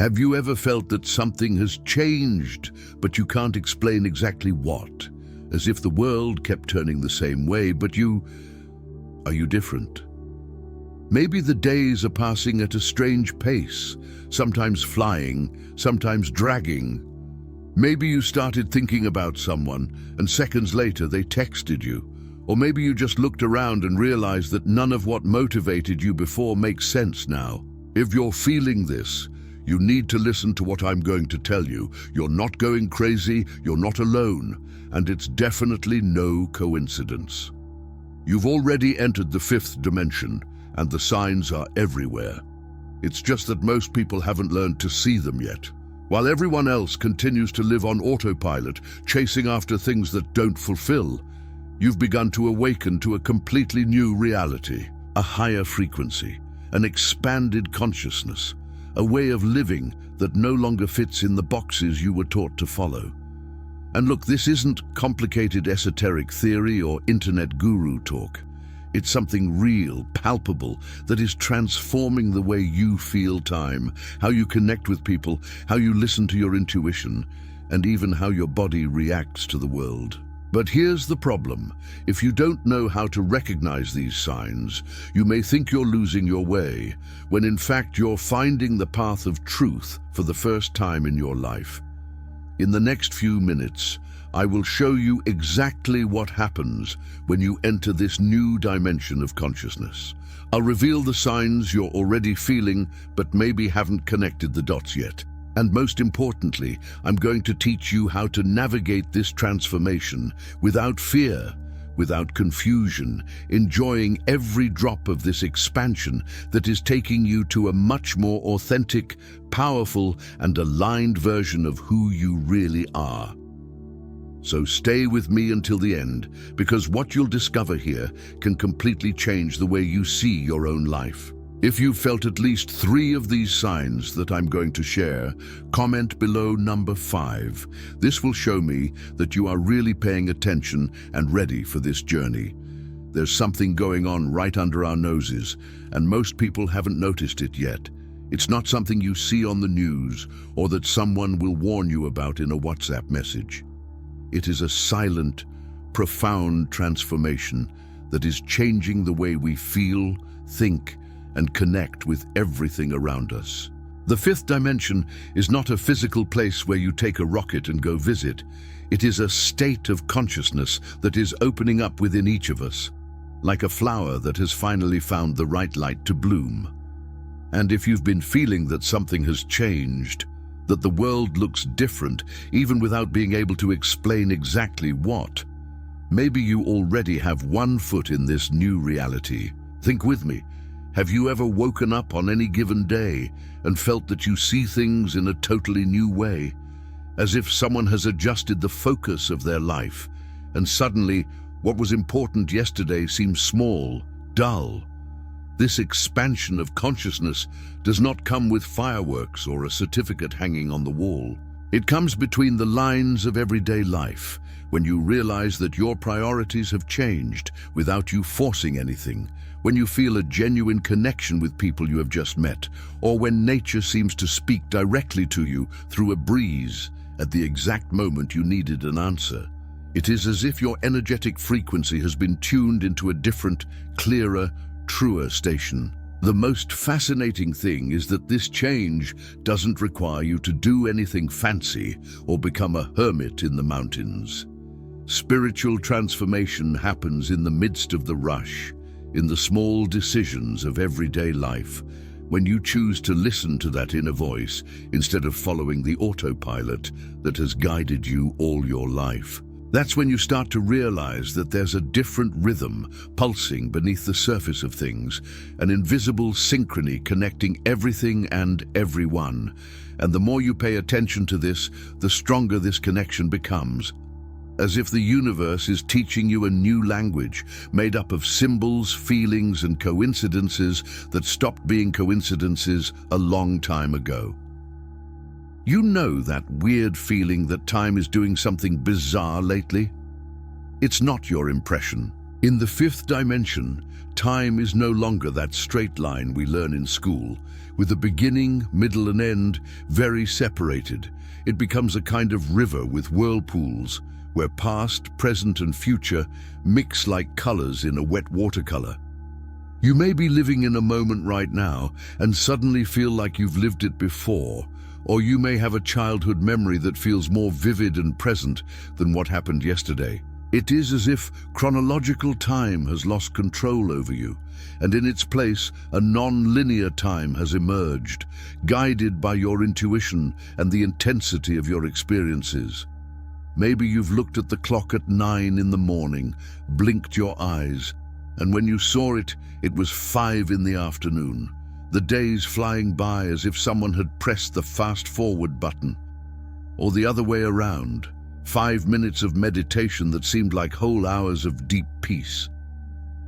Have you ever felt that something has changed, but you can't explain exactly what? As if the world kept turning the same way, but are you different? Maybe the days are passing at a strange pace, sometimes flying, sometimes dragging. Maybe you started thinking about someone, and seconds later they texted you. Or maybe you just looked around and realized that none of what motivated you before makes sense now. If you're feeling this, you need to listen to what I'm going to tell you. You're not going crazy, you're not alone, and it's definitely no coincidence. You've already entered the fifth dimension, and the signs are everywhere. It's just that most people haven't learned to see them yet. While everyone else continues to live on autopilot, chasing after things that don't fulfill, you've begun to awaken to a completely new reality, a higher frequency, an expanded consciousness, a way of living that no longer fits in the boxes you were taught to follow. And look, this isn't complicated esoteric theory or internet guru talk. It's something real, palpable, that is transforming the way you feel time, how you connect with people, how you listen to your intuition, and even how your body reacts to the world. But here's the problem. If you don't know how to recognize these signs, you may think you're losing your way, when in fact you're finding the path of truth for the first time in your life. In the next few minutes, I will show you exactly what happens when you enter this new dimension of consciousness. I'll reveal the signs you're already feeling, but maybe haven't connected the dots yet. And most importantly, I'm going to teach you how to navigate this transformation without fear, without confusion, enjoying every drop of this expansion that is taking you to a much more authentic, powerful, and aligned version of who you really are. So stay with me until the end, because what you'll discover here can completely change the way you see your own life. If you've felt at least 3 of these signs that I'm going to share, comment below number 5. This will show me that you are really paying attention and ready for this journey. There's something going on right under our noses, and most people haven't noticed it yet. It's not something you see on the news or that someone will warn you about in a WhatsApp message. It is a silent, profound transformation that is changing the way we feel, think, and connect with everything around us. The fifth dimension is not a physical place where you take a rocket and go visit. It is a state of consciousness that is opening up within each of us, like a flower that has finally found the right light to bloom. And if you've been feeling that something has changed, that the world looks different, even without being able to explain exactly what, maybe you already have one foot in this new reality. Think with me. Have you ever woken up on any given day and felt that you see things in a totally new way? As if someone has adjusted the focus of their life, and suddenly what was important yesterday seems small, dull. This expansion of consciousness does not come with fireworks or a certificate hanging on the wall. It comes between the lines of everyday life, when you realize that your priorities have changed without you forcing anything, when you feel a genuine connection with people you have just met, or when nature seems to speak directly to you through a breeze at the exact moment you needed an answer. It is as if your energetic frequency has been tuned into a different, clearer, truer station. The most fascinating thing is that this change doesn't require you to do anything fancy or become a hermit in the mountains. Spiritual transformation happens in the midst of the rush, in the small decisions of everyday life, when you choose to listen to that inner voice instead of following the autopilot that has guided you all your life. That's when you start to realize that there's a different rhythm pulsing beneath the surface of things, an invisible synchrony connecting everything and everyone. And the more you pay attention to this, the stronger this connection becomes. As if the universe is teaching you a new language made up of symbols, feelings, and coincidences that stopped being coincidences a long time ago. You know that weird feeling that time is doing something bizarre lately? It's not your impression. In the fifth dimension, time is no longer that straight line we learn in school, with a beginning, middle and end very separated. It becomes a kind of river with whirlpools, where past, present and future mix like colors in a wet watercolor. You may be living in a moment right now and suddenly feel like you've lived it before, or you may have a childhood memory that feels more vivid and present than what happened yesterday. It is as if chronological time has lost control over you, and in its place, a non-linear time has emerged, guided by your intuition and the intensity of your experiences. Maybe you've looked at the clock at 9 in the morning, blinked your eyes, and when you saw it, it was 5 in the afternoon. The days flying by as if someone had pressed the fast-forward button. Or the other way around. 5 minutes of meditation that seemed like whole hours of deep peace.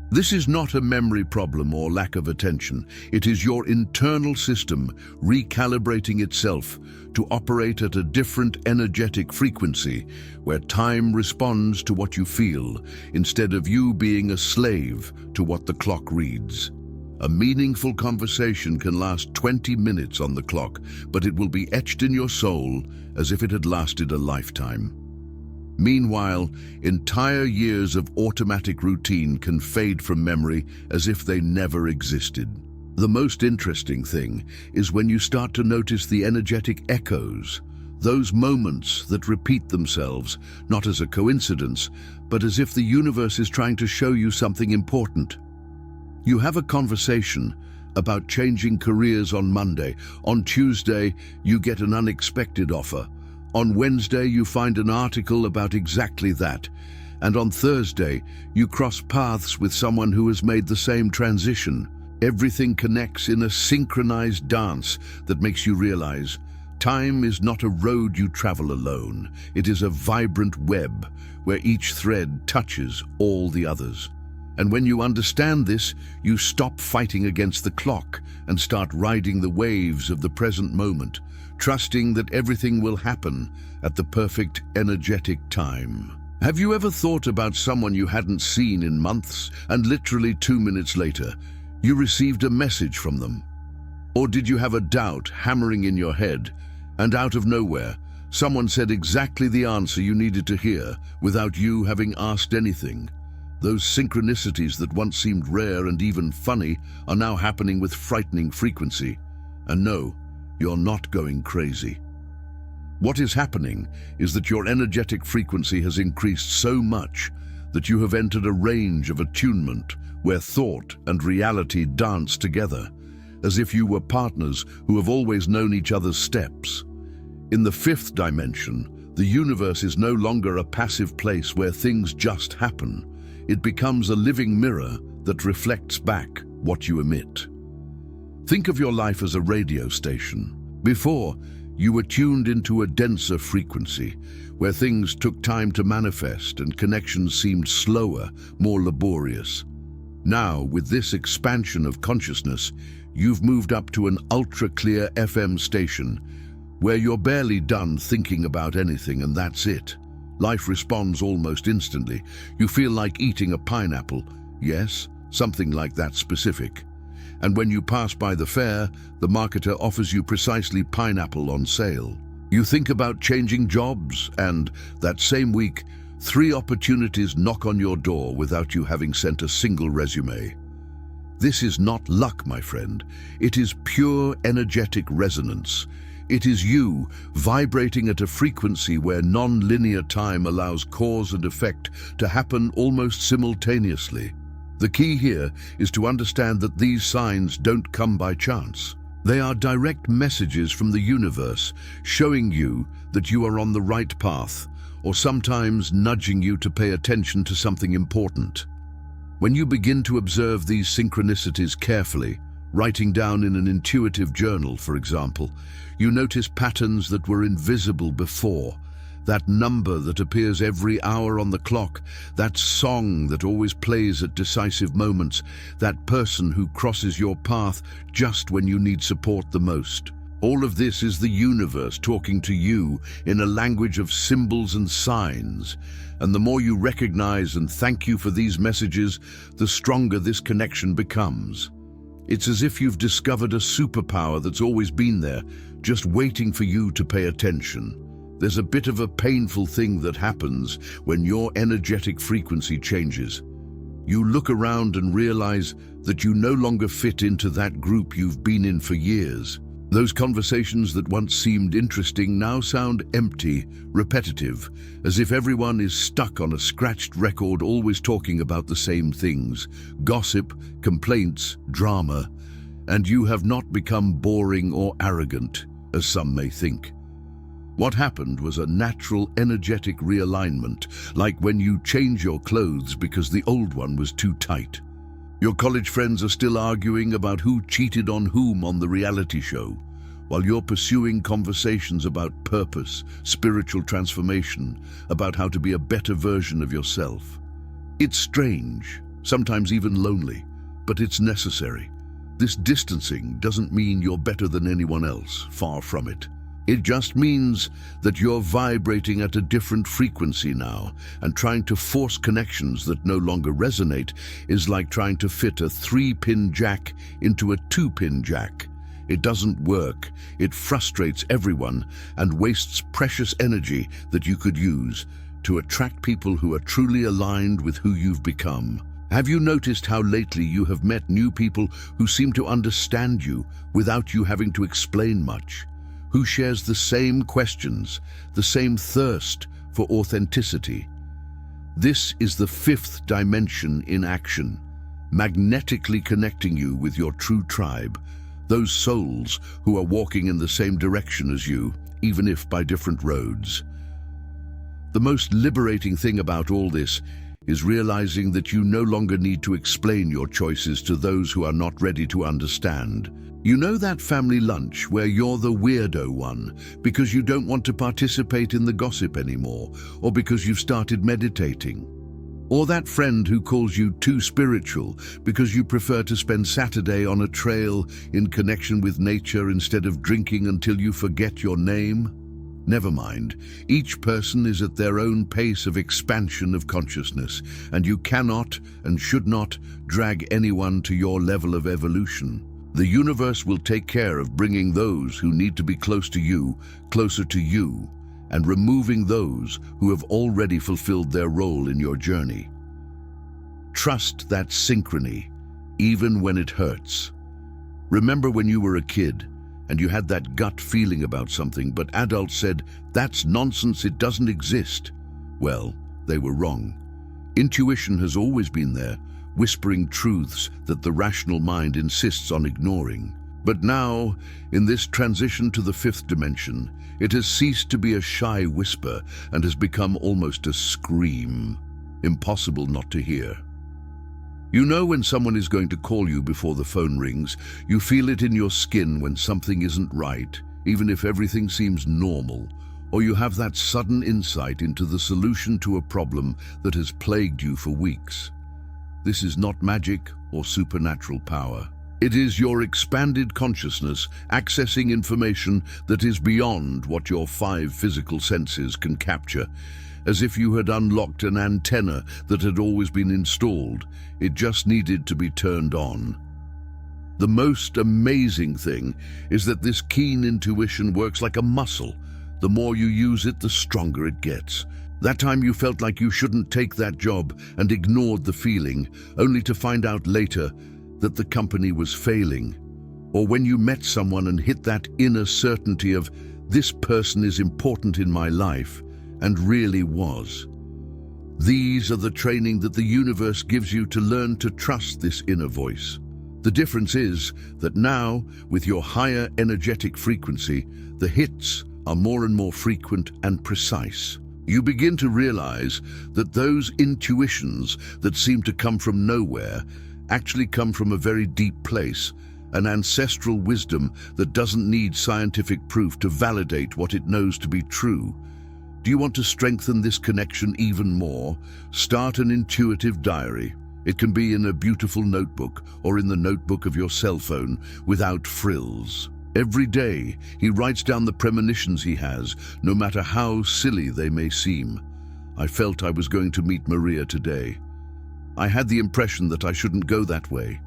This is not a memory problem or lack of attention. It is your internal system recalibrating itself to operate at a different energetic frequency, where time responds to what you feel, instead of you being a slave to what the clock reads. A meaningful conversation can last 20 minutes on the clock, but it will be etched in your soul as if it had lasted a lifetime. Meanwhile, entire years of automatic routine can fade from memory as if they never existed. The most interesting thing is when you start to notice the energetic echoes, those moments that repeat themselves, not as a coincidence, but as if the universe is trying to show you something important. You have a conversation about changing careers on Monday. On Tuesday, you get an unexpected offer. On Wednesday, you find an article about exactly that. And on Thursday, you cross paths with someone who has made the same transition. Everything connects in a synchronized dance that makes you realize time is not a road you travel alone. It is a vibrant web where each thread touches all the others. And when you understand this, you stop fighting against the clock and start riding the waves of the present moment, trusting that everything will happen at the perfect energetic time. Have you ever thought about someone you hadn't seen in months, and literally 2 minutes later, you received a message from them? Or did you have a doubt hammering in your head, and out of nowhere, someone said exactly the answer you needed to hear without you having asked anything? Those synchronicities that once seemed rare and even funny are now happening with frightening frequency. And no, you're not going crazy. What is happening is that your energetic frequency has increased so much that you have entered a range of attunement where thought and reality dance together, as if you were partners who have always known each other's steps. In the fifth dimension, the universe is no longer a passive place where things just happen. It becomes a living mirror that reflects back what you emit. Think of your life as a radio station. Before, you were tuned into a denser frequency, where things took time to manifest and connections seemed slower, more laborious. Now, with this expansion of consciousness, you've moved up to an ultra-clear FM station, where you're barely done thinking about anything and that's it. Life responds almost instantly. You feel like eating a pineapple. Yes, something like that specific. And when you pass by the fair, the marketer offers you precisely pineapple on sale. You think about changing jobs, and that same week, 3 opportunities knock on your door without you having sent a single resume. This is not luck, my friend. It is pure energetic resonance. It is you vibrating at a frequency where non-linear time allows cause and effect to happen almost simultaneously. The key here is to understand that these signs don't come by chance. They are direct messages from the universe showing you that you are on the right path, or sometimes nudging you to pay attention to something important. When you begin to observe these synchronicities carefully, writing down in an intuitive journal, for example, you notice patterns that were invisible before. That number that appears every hour on the clock, that song that always plays at decisive moments, that person who crosses your path just when you need support the most. All of this is the universe talking to you in a language of symbols and signs. And the more you recognize and thank you for these messages, the stronger this connection becomes. It's as if you've discovered a superpower that's always been there, just waiting for you to pay attention. There's a bit of a painful thing that happens when your energetic frequency changes. You look around and realize that you no longer fit into that group you've been in for years. Those conversations that once seemed interesting now sound empty, repetitive, as if everyone is stuck on a scratched record always talking about the same things: gossip, complaints, drama. And you have not become boring or arrogant, as some may think. What happened was a natural energetic realignment, like when you change your clothes because the old one was too tight. Your college friends are still arguing about who cheated on whom on the reality show, while you're pursuing conversations about purpose, spiritual transformation, about how to be a better version of yourself. It's strange, sometimes even lonely, but it's necessary. This distancing doesn't mean you're better than anyone else, far from it. It just means that you're vibrating at a different frequency now, and trying to force connections that no longer resonate is like trying to fit a 3-pin jack into a 2-pin jack. It doesn't work, it frustrates everyone and wastes precious energy that you could use to attract people who are truly aligned with who you've become. Have you noticed how lately you have met new people who seem to understand you without you having to explain much? Who shares the same questions, the same thirst for authenticity? This is the 5th dimension in action, magnetically connecting you with your true tribe, those souls who are walking in the same direction as you, even if by different roads. The most liberating thing about all this is realizing that you no longer need to explain your choices to those who are not ready to understand. You know that family lunch where you're the weirdo one because you don't want to participate in the gossip anymore, or because you've started meditating? Or that friend who calls you too spiritual because you prefer to spend Saturday on a trail in connection with nature instead of drinking until you forget your name? Never mind. Each person is at their own pace of expansion of consciousness, and you cannot and should not drag anyone to your level of evolution. The universe will take care of bringing those who need to be close to you, closer to you, and removing those who have already fulfilled their role in your journey. Trust that synchrony, even when it hurts. Remember when you were a kid and you had that gut feeling about something, but adults said, "That's nonsense, it doesn't exist." Well, they were wrong. Intuition has always been there, whispering truths that the rational mind insists on ignoring. But now, in this transition to the 5th dimension, it has ceased to be a shy whisper and has become almost a scream, impossible not to hear. You know when someone is going to call you before the phone rings. You feel it in your skin when something isn't right, even if everything seems normal. Or you have that sudden insight into the solution to a problem that has plagued you for weeks. This is not magic or supernatural power. It is your expanded consciousness accessing information that is beyond what your 5 physical senses can capture. As if you had unlocked an antenna that had always been installed. It just needed to be turned on. The most amazing thing is that this keen intuition works like a muscle. The more you use it, the stronger it gets. That time you felt like you shouldn't take that job and ignored the feeling, only to find out later that the company was failing. Or when you met someone and hit that inner certainty of, "This person is important in my life," and really was. These are the training that the universe gives you to learn to trust this inner voice. The difference is that now, with your higher energetic frequency, the hits are more and more frequent and precise. You begin to realize that those intuitions that seem to come from nowhere actually come from a very deep place, an ancestral wisdom that doesn't need scientific proof to validate what it knows to be true. Do you want to strengthen this connection even more? Start an intuitive diary. It can be in a beautiful notebook or in the notebook of your cell phone without frills. Every day, he writes down the premonitions he has, no matter how silly they may seem. I felt I was going to meet Maria today. I had the impression that I shouldn't go that way.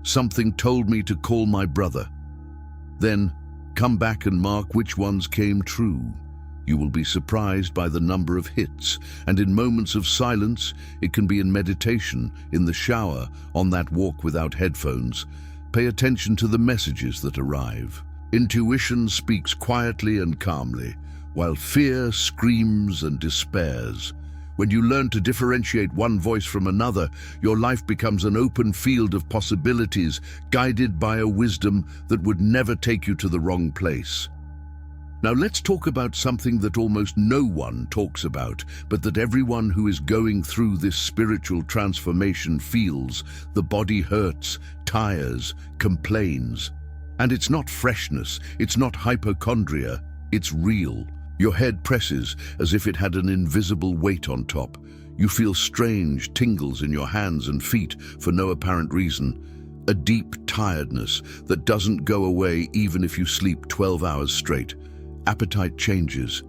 Something told me to call my brother. Then, come back and mark which ones came true. You will be surprised by the number of hits, and in moments of silence, it can be in meditation, in the shower, on that walk without headphones. Pay attention to the messages that arrive. Intuition speaks quietly and calmly, while fear screams and despairs. When you learn to differentiate one voice from another, your life becomes an open field of possibilities, guided by a wisdom that would never take you to the wrong place. Now let's talk about something that almost no one talks about, but that everyone who is going through this spiritual transformation feels. The body hurts, tires, complains. And it's not freshness, it's not hypochondria, it's real. Your head presses as if it had an invisible weight on top. You feel strange tingles in your hands and feet for no apparent reason. A deep tiredness that doesn't go away even if you sleep 12 hours straight. Appetite changes.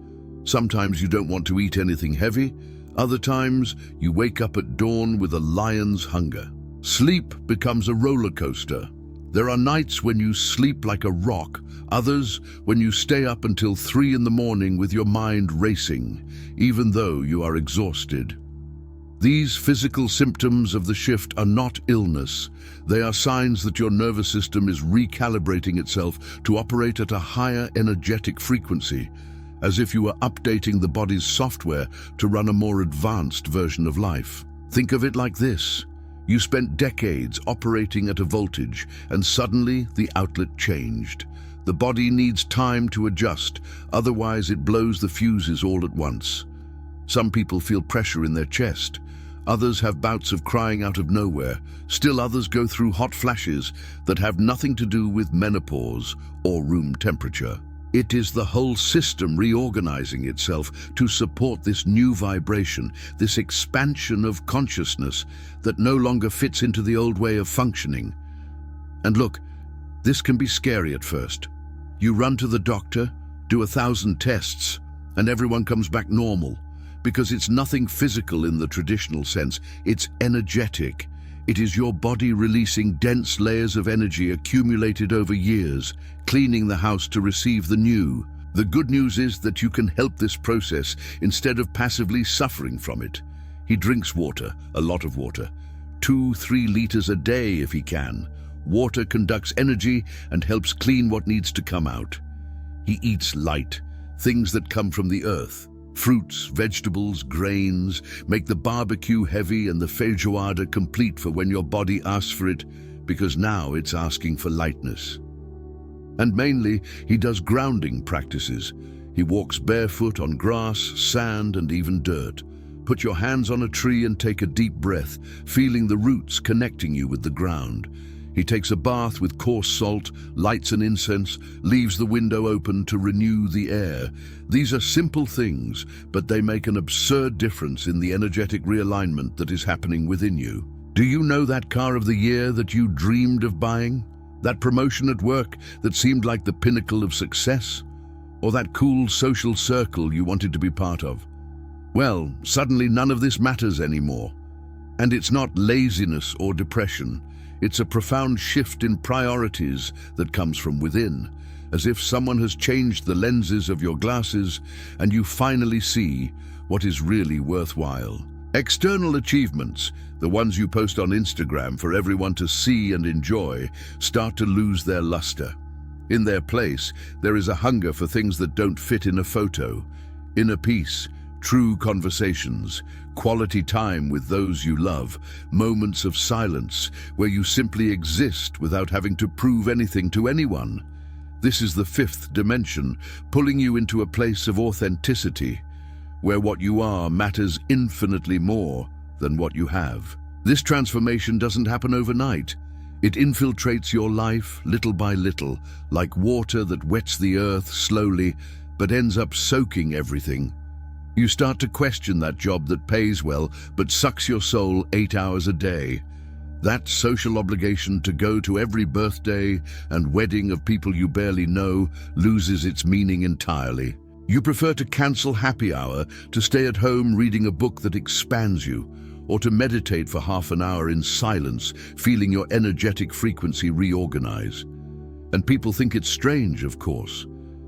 Sometimes you don't want to eat anything heavy. Other times, you wake up at dawn with a lion's hunger. Sleep becomes a roller coaster. There are nights when you sleep like a rock, others when you stay up until 3 in the morning with your mind racing, even though you are exhausted. These physical symptoms of the shift are not illness. They are signs that your nervous system is recalibrating itself to operate at a higher energetic frequency, as if you are updating the body's software to run a more advanced version of life. Think of it like this. You spent decades operating at a voltage, and suddenly the outlet changed. The body needs time to adjust, otherwise it blows the fuses all at once. Some people feel pressure in their chest. Others have bouts of crying out of nowhere. Still others go through hot flashes that have nothing to do with menopause or room temperature. It is the whole system reorganizing itself to support this new vibration, this expansion of consciousness that no longer fits into the old way of functioning. And look, this can be scary at first. You run to the doctor, do 1,000 tests, and everyone comes back normal, because it's nothing physical in the traditional sense, it's energetic. It is your body releasing dense layers of energy accumulated over years, cleaning the house to receive the new. The good news is that you can help this process instead of passively suffering from it. He drinks water, a lot of water, 2-3 liters a day if he can. Water conducts energy and helps clean what needs to come out. He eats light, things that come from the earth. Fruits, vegetables, grains make the barbecue heavy and the feijoada complete for when your body asks for it, because now it's asking for lightness. And mainly, he does grounding practices. He walks barefoot on grass, sand, and even dirt. Put your hands on a tree and take a deep breath, feeling the roots connecting you with the ground. He takes a bath with coarse salt, lights an incense, leaves the window open to renew the air. These are simple things, but they make an absurd difference in the energetic realignment that is happening within you. Do you know that car of the year that you dreamed of buying? That promotion at work that seemed like the pinnacle of success? Or that cool social circle you wanted to be part of? Well, suddenly none of this matters anymore. And it's not laziness or depression. It's a profound shift in priorities that comes from within, as if someone has changed the lenses of your glasses and you finally see what is really worthwhile. External achievements, the ones you post on Instagram for everyone to see and enjoy, start to lose their luster. In their place, there is a hunger for things that don't fit in a photo. Inner peace, true conversations, quality time with those you love, moments of silence where you simply exist without having to prove anything to anyone. This is the 5th dimension, pulling you into a place of authenticity, where what you are matters infinitely more than what you have. This transformation doesn't happen overnight. It infiltrates your life little by little, like water that wets the earth slowly but ends up soaking everything. You start to question that job that pays well but sucks your soul 8 hours a day. That social obligation to go to every birthday and wedding of people you barely know loses its meaning entirely. You prefer to cancel happy hour, to stay at home reading a book that expands you, or to meditate for half an hour in silence, feeling your energetic frequency reorganize. And people think it's strange, of course.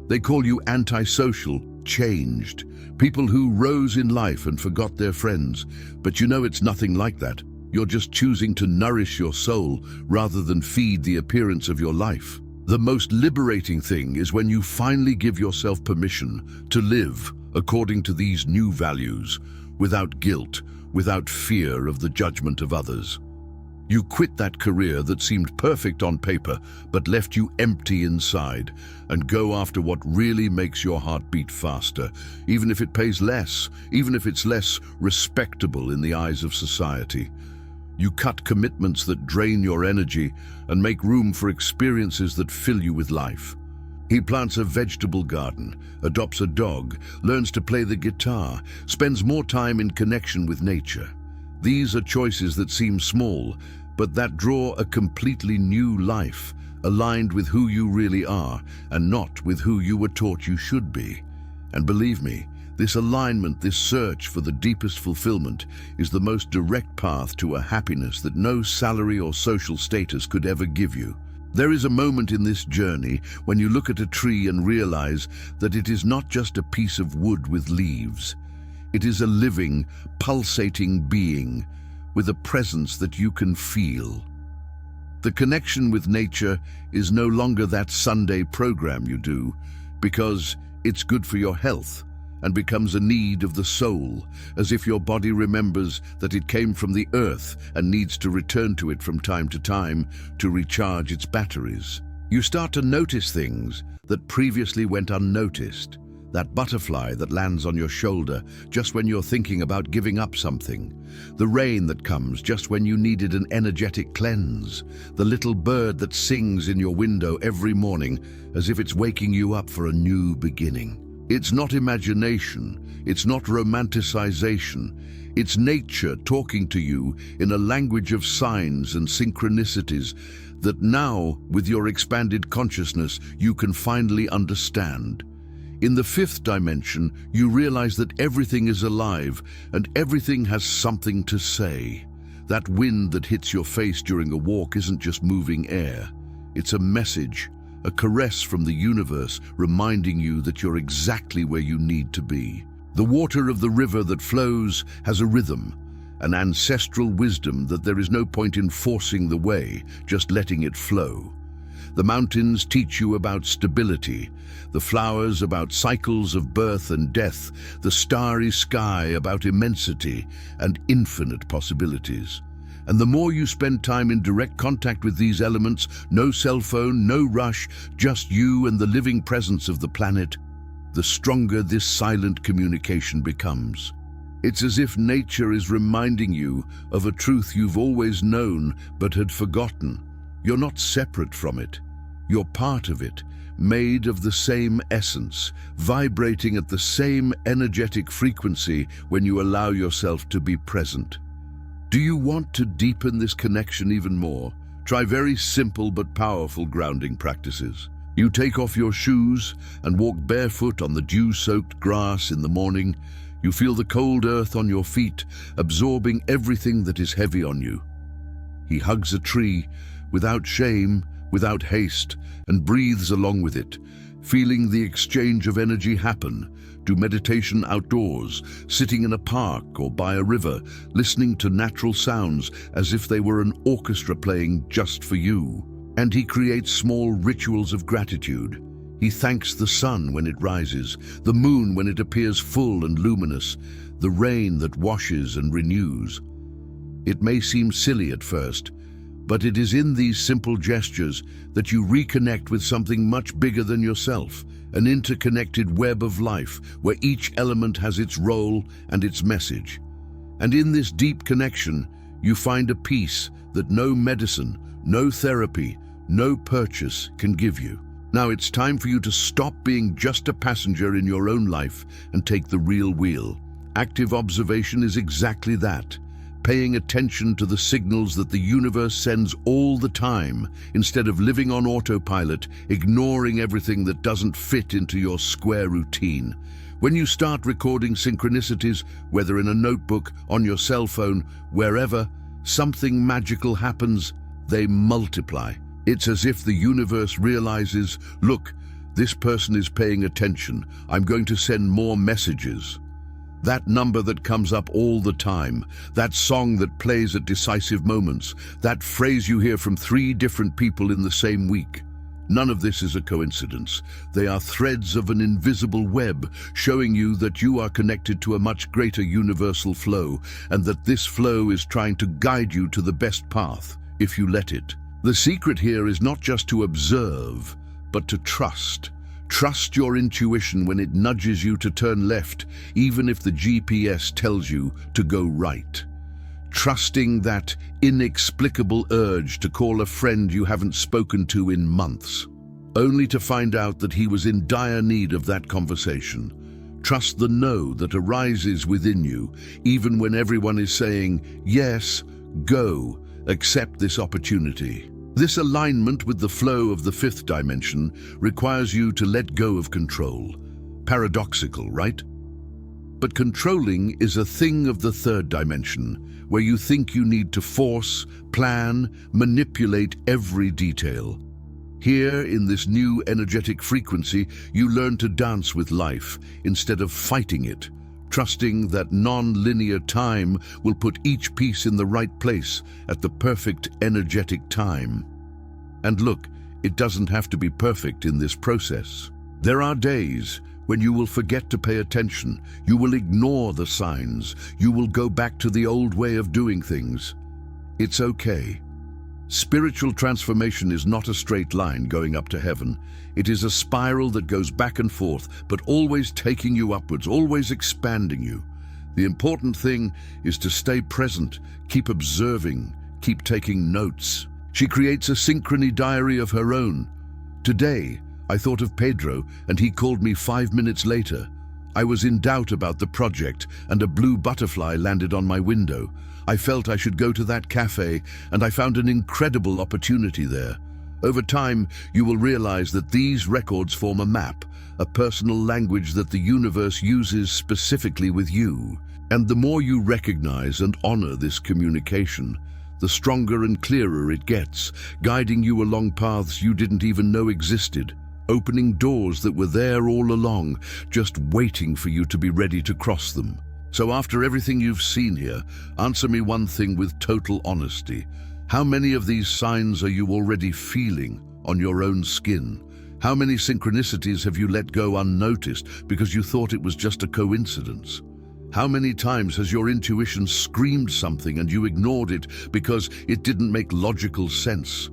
They call you antisocial, changed, people who rose in life and forgot their friends. But you know it's nothing like that. You're just choosing to nourish your soul rather than feed the appearance of your life. The most liberating thing is when you finally give yourself permission to live according to these new values, without guilt, without fear of the judgment of others. You quit that career that seemed perfect on paper but left you empty inside, and go after what really makes your heart beat faster, even if it pays less, even if it's less respectable in the eyes of society. You cut commitments that drain your energy and make room for experiences that fill you with life. He plants a vegetable garden, adopts a dog, learns to play the guitar, spends more time in connection with nature. These are choices that seem small, but that draw a completely new life, aligned with who you really are and not with who you were taught you should be. And believe me, this alignment, this search for the deepest fulfillment, is the most direct path to a happiness that no salary or social status could ever give you. There is a moment in this journey when you look at a tree and realize that it is not just a piece of wood with leaves. It is a living, pulsating being with a presence that you can feel. The connection with nature is no longer that Sunday program you do because it's good for your health, and becomes a need of the soul, as if your body remembers that it came from the earth and needs to return to it from time to recharge its batteries. You start to notice things that previously went unnoticed. That butterfly that lands on your shoulder just when you're thinking about giving up something. The rain that comes just when you needed an energetic cleanse. The little bird that sings in your window every morning as if it's waking you up for a new beginning. It's not imagination, it's not romanticization, it's nature talking to you in a language of signs and synchronicities that now, with your expanded consciousness, you can finally understand. In the fifth dimension, you realize that everything is alive and everything has something to say. That wind that hits your face during a walk isn't just moving air, it's a message. A caress from the universe reminding you that you're exactly where you need to be. The water of the river that flows has a rhythm, an ancestral wisdom that there is no point in forcing the way, just letting it flow. The mountains teach you about stability, the flowers about cycles of birth and death, the starry sky about immensity and infinite possibilities. And the more you spend time in direct contact with these elements, no cell phone, no rush, just you and the living presence of the planet, the stronger this silent communication becomes. It's as if nature is reminding you of a truth you've always known but had forgotten. You're not separate from it. You're part of it, made of the same essence, vibrating at the same energetic frequency when you allow yourself to be present. Do you want to deepen this connection even more? Try very simple but powerful grounding practices. You take off your shoes and walk barefoot on the dew-soaked grass in the morning. You feel the cold earth on your feet, absorbing everything that is heavy on you. He hugs a tree, without shame, without haste, and breathes along with it, feeling the exchange of energy happen. Do meditation outdoors, sitting in a park or by a river, listening to natural sounds as if they were an orchestra playing just for you. And he creates small rituals of gratitude. He thanks the sun when it rises, the moon when it appears full and luminous, the rain that washes and renews. It may seem silly at first, but it is in these simple gestures that you reconnect with something much bigger than yourself, an interconnected web of life where each element has its role and its message. And in this deep connection, you find a peace that no medicine, no therapy, no purchase can give you. Now it's time for you to stop being just a passenger in your own life and take the real wheel. Active observation is exactly that. paying attention to the signals that the universe sends all the time, instead of living on autopilot, ignoring everything that doesn't fit into your square routine. When you start recording synchronicities, whether in a notebook, on your cell phone, wherever, something magical happens. They multiply. It's as if the universe realizes, look, this person is paying attention. I'm going to send more messages. That number that comes up all the time, that song that plays at decisive moments, that phrase you hear from 3 different people in the same week. None of this is a coincidence. They are threads of an invisible web, showing you that you are connected to a much greater universal flow, and that this flow is trying to guide you to the best path, if you let it. The secret here is not just to observe, but to trust. Trust your intuition when it nudges you to turn left, even if the GPS tells you to go right. Trusting that inexplicable urge to call a friend you haven't spoken to in months, only to find out that he was in dire need of that conversation. Trust the no that arises within you, even when everyone is saying, yes, go, accept this opportunity. This alignment with the flow of the 5th dimension requires you to let go of control. Paradoxical, right? But controlling is a thing of the 3rd dimension, where you think you need to force, plan, manipulate every detail. Here, in this new energetic frequency, you learn to dance with life instead of fighting it, trusting that non-linear time will put each piece in the right place at the perfect energetic time. And look, it doesn't have to be perfect in this process. There are days when you will forget to pay attention, you will ignore the signs, you will go back to the old way of doing things. It's okay. Spiritual transformation is not a straight line going up to heaven. It is a spiral that goes back and forth, but always taking you upwards, always expanding you. The important thing is to stay present, keep observing, keep taking notes. She creates a synchrony diary of her own. Today, I thought of Pedro, and he called me 5 minutes later. I was in doubt about the project, and a blue butterfly landed on my window. I felt I should go to that cafe, and I found an incredible opportunity there. Over time, you will realize that these records form a map, a personal language that the universe uses specifically with you. And the more you recognize and honor this communication, the stronger and clearer it gets, guiding you along paths you didn't even know existed, opening doors that were there all along, just waiting for you to be ready to cross them. So after everything you've seen here, answer me one thing with total honesty. How many of these signs are you already feeling on your own skin? How many synchronicities have you let go unnoticed because you thought it was just a coincidence? How many times has your intuition screamed something and you ignored it because it didn't make logical sense?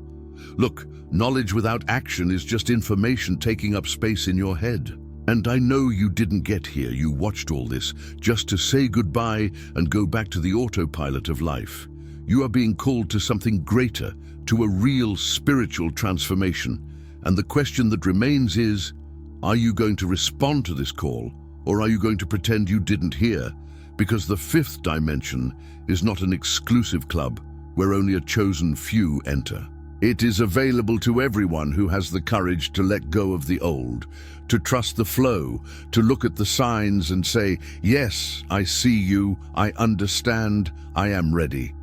Look, knowledge without action is just information taking up space in your head. And I know you didn't get here, you watched all this, just to say goodbye and go back to the autopilot of life. You are being called to something greater, to a real spiritual transformation. And the question that remains is, are you going to respond to this call, or are you going to pretend you didn't hear? Because the 5th dimension is not an exclusive club where only a chosen few enter. It is available to everyone who has the courage to let go of the old, to trust the flow, to look at the signs and say, yes, I see you, I understand, I am ready.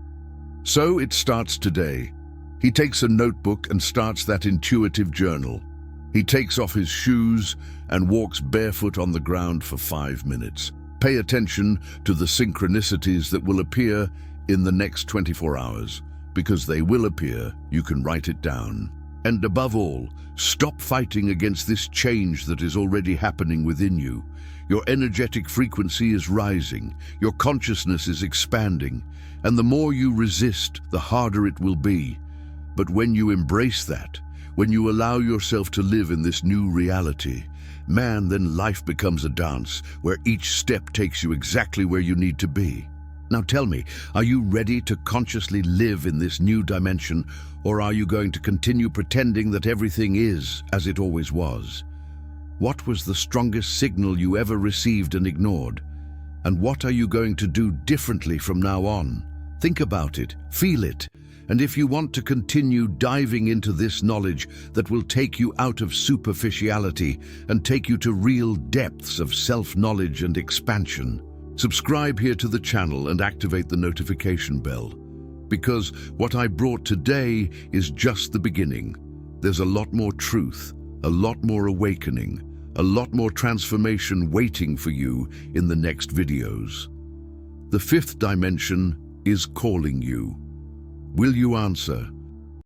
So it starts today. He takes a notebook and starts that intuitive journal. He takes off his shoes and walks barefoot on the ground for 5 minutes. Pay attention to the synchronicities that will appear in the next 24 hours. Because they will appear, you can write it down. And above all, stop fighting against this change that is already happening within you. Your energetic frequency is rising, your consciousness is expanding, and the more you resist, the harder it will be. But when you embrace that, when you allow yourself to live in this new reality, man, then life becomes a dance where each step takes you exactly where you need to be. Now tell me, are you ready to consciously live in this new dimension, or are you going to continue pretending that everything is as it always was? What was the strongest signal you ever received and ignored? And what are you going to do differently from now on? Think about it, feel it, and if you want to continue diving into this knowledge that will take you out of superficiality and take you to real depths of self-knowledge and expansion, subscribe here to the channel and activate the notification bell. Because what I brought today is just the beginning. There's a lot more truth, a lot more awakening, a lot more transformation waiting for you in the next videos. The fifth dimension is calling you. Will you answer?